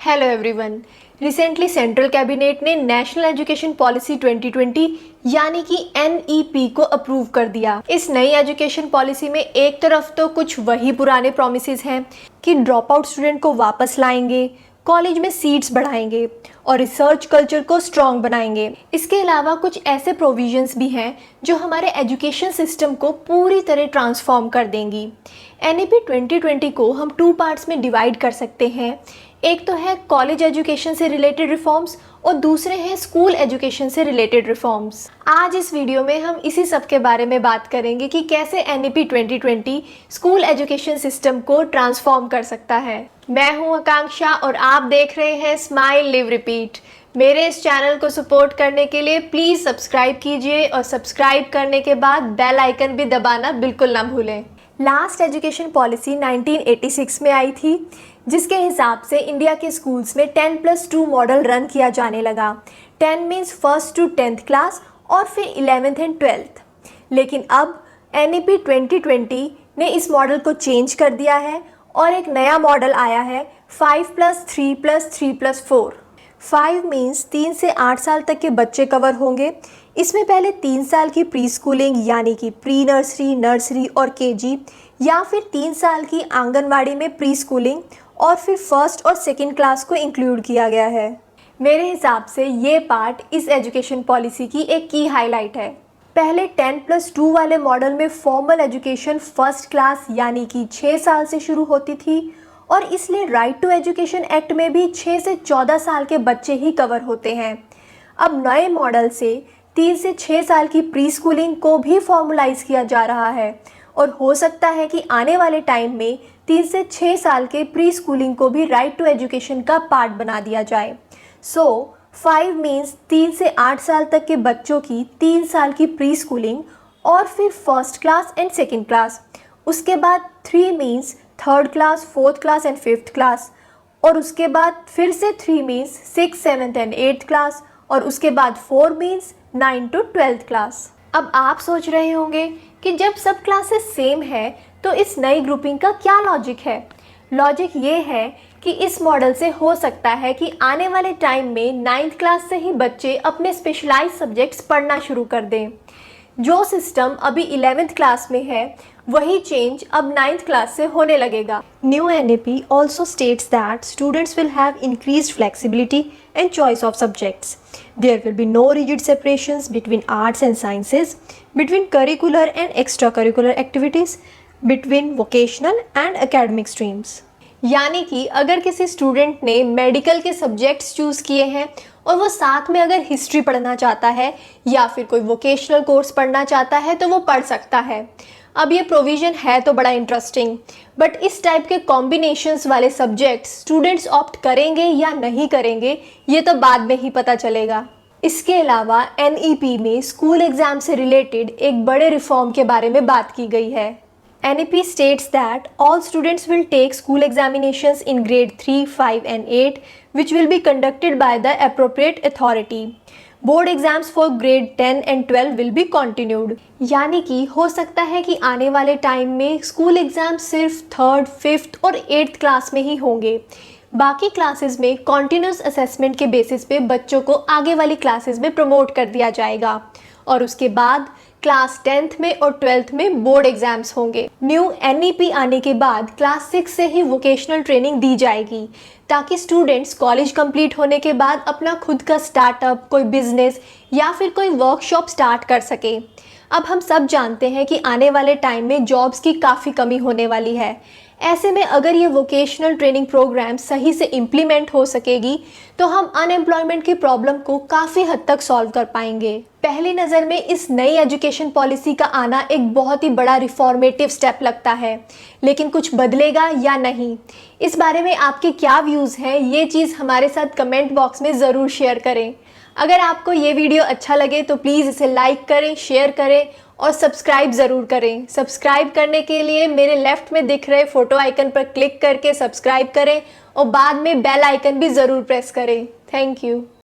Hello everyone. Recently central cabinet ने national education policy 2020 यानी कि NEP को अप्रूव कर दिया। इस नई एजुकेशन पॉलिसी में एक तरफ तो कुछ वही पुराने प्रॉमिसेस हैं कि ड्रॉप आउट स्टूडेंट को वापस लाएंगे, कॉलेज में सीट्स बढ़ाएंगे और रिसर्च कल्चर को स्ट्रॉन्ग बनाएंगे। इसके अलावा कुछ ऐसे प्रोविजंस भी हैं जो हमारे एजुकेशन सिस्टम को पूरी तरह ट्रांसफॉर्म कर देंगी। NEP 2020 को हम 2 पार्ट्स में डिवाइड कर सकते हैं। एक तो है कॉलेज एजुकेशन से रिलेटेड रिफॉर्म्स और दूसरे हैं स्कूल एजुकेशन से रिलेटेड रिफॉर्म्स। आज इस वीडियो में हम इसी सब के बारे में बात करेंगे कि कैसे NEP 2020 स्कूल एजुकेशन सिस्टम को ट्रांसफॉर्म कर सकता है। मैं हूं आकांक्षा और आप देख रहे हैं स्माइल लिव रिपीट। मेरे इस चैनल को सपोर्ट करने के लिए प्लीज़ सब्सक्राइब कीजिए और सब्सक्राइब करने के बाद बेल आइकन भी दबाना बिल्कुल ना भूलें। लास्ट एजुकेशन पॉलिसी 1986 में आई थी, जिसके हिसाब से इंडिया के स्कूल्स में 10+2 मॉडल रन किया जाने लगा। 10 means 1st to 10th class और फिर 11th एंड 12th। लेकिन अब NEP 2020 ने इस मॉडल को चेंज कर दिया है और एक नया मॉडल आया है 5+3+3+4। 5 मीन्स 3 से 8 साल तक के बच्चे कवर होंगे। इसमें पहले 3 साल की प्री स्कूलिंग यानी कि प्री नर्सरी, नर्सरी और KG, या फिर 3 साल की आंगनवाड़ी में प्री स्कूलिंग और फिर 1st और 2nd क्लास को इंक्लूड किया गया है। मेरे हिसाब से ये पार्ट इस एजुकेशन पॉलिसी की एक की हाईलाइट है। पहले 10+2 वाले मॉडल में फॉर्मल एजुकेशन 1st क्लास यानी कि 6 साल से शुरू होती थी और इसलिए राइट टू एजुकेशन एक्ट में भी 6 से 14 साल के बच्चे ही कवर होते हैं। अब नए मॉडल से 3 से 6 साल की प्री स्कूलिंग को भी फॉर्मलाइज किया जा रहा है और हो सकता है कि आने वाले टाइम में 3 से 6 साल के प्री स्कूलिंग को भी राइट टू एजुकेशन का पार्ट बना दिया जाए। 5 मीन्स 3 से 8 साल तक के बच्चों की 3 साल की प्री स्कूलिंग और फिर 1st class and 2nd class. उसके बाद 3 means 3rd class, 4th class and 5th class और उसके बाद फिर से 3 means 6th, 7th and 8th class और उसके बाद 4 मीन्स 9 to 12th क्लास। अब आप सोच रहे होंगे कि जब सब क्लासेस सेम है तो इस नई ग्रुपिंग का क्या लॉजिक है। लॉजिक ये है कि इस मॉडल से हो सकता है कि आने वाले टाइम में 9th क्लास से ही बच्चे अपने स्पेशलाइज्ड सब्जेक्ट्स पढ़ना शुरू कर दें। जो सिस्टम अभी 11th क्लास में है वही चेंज अब 9th क्लास से होने लगेगा। New NEP also states that students will have increased flexibility and choice of subjects. There will be no rigid separations between arts and sciences, between curricular and extracurricular activities, between vocational and academic streams. यानी कि अगर किसी student ने medical के subjects choose किए हैं और वो साथ में अगर हिस्ट्री पढ़ना चाहता है या फिर कोई वोकेशनल कोर्स पढ़ना चाहता है तो वो पढ़ सकता है। अब ये प्रोविज़न है तो बड़ा इंटरेस्टिंग, बट इस टाइप के कॉम्बिनेशंस वाले सब्जेक्ट्स स्टूडेंट्स ऑप्ट करेंगे या नहीं करेंगे ये तो बाद में ही पता चलेगा। इसके अलावा NEP में स्कूल एग्ज़ाम से रिलेटेड एक बड़े रिफॉर्म के बारे में बात की गई है। NEP states that all students will take school examinations in grade 3, 5 and 8 which will be conducted by the appropriate authority. Board exams for grade 10 and 12 will be continued. यानी कि हो सकता है कि आने वाले टाइम में स्कूल एग्ज़ाम सिर्फ 3rd, 5th और 8th क्लास में ही होंगे। बाकी क्लासेस में कॉन्टिन्यूस असेसमेंट के बेसिस पे बच्चों को आगे वाली क्लासेस में प्रमोट कर दिया जाएगा और उसके बाद क्लास 10th में और 12th में बोर्ड एग्जाम्स होंगे। न्यू NEP आने के बाद क्लास 6 से ही वोकेशनल ट्रेनिंग दी जाएगी ताकि स्टूडेंट्स कॉलेज कंप्लीट होने के बाद अपना खुद का स्टार्टअप, कोई बिजनेस या फिर कोई वर्कशॉप स्टार्ट कर सके। अब हम सब जानते हैं कि आने वाले टाइम में जॉब्स की काफ़ी कमी होने वाली है। ऐसे में अगर ये वोकेशनल ट्रेनिंग प्रोग्राम सही से इम्प्लीमेंट हो सकेगी तो हम अनएम्प्लॉयमेंट की प्रॉब्लम को काफ़ी हद तक सॉल्व कर पाएंगे। पहली नज़र में इस नई एजुकेशन पॉलिसी का आना एक बहुत ही बड़ा रिफॉर्मेटिव स्टेप लगता है, लेकिन कुछ बदलेगा या नहीं, इस बारे में आपके क्या व्यूज़ हैं ये चीज़ हमारे साथ कमेंट बॉक्स में ज़रूर शेयर करें। अगर आपको ये वीडियो अच्छा लगे तो प्लीज़ इसे लाइक करें, शेयर करें और सब्सक्राइब ज़रूर करें। सब्सक्राइब करने के लिए मेरे लेफ़्ट में दिख रहे फ़ोटो आइकन पर क्लिक करके सब्सक्राइब करें और बाद में बेल आइकन भी ज़रूर प्रेस करें। Thank you.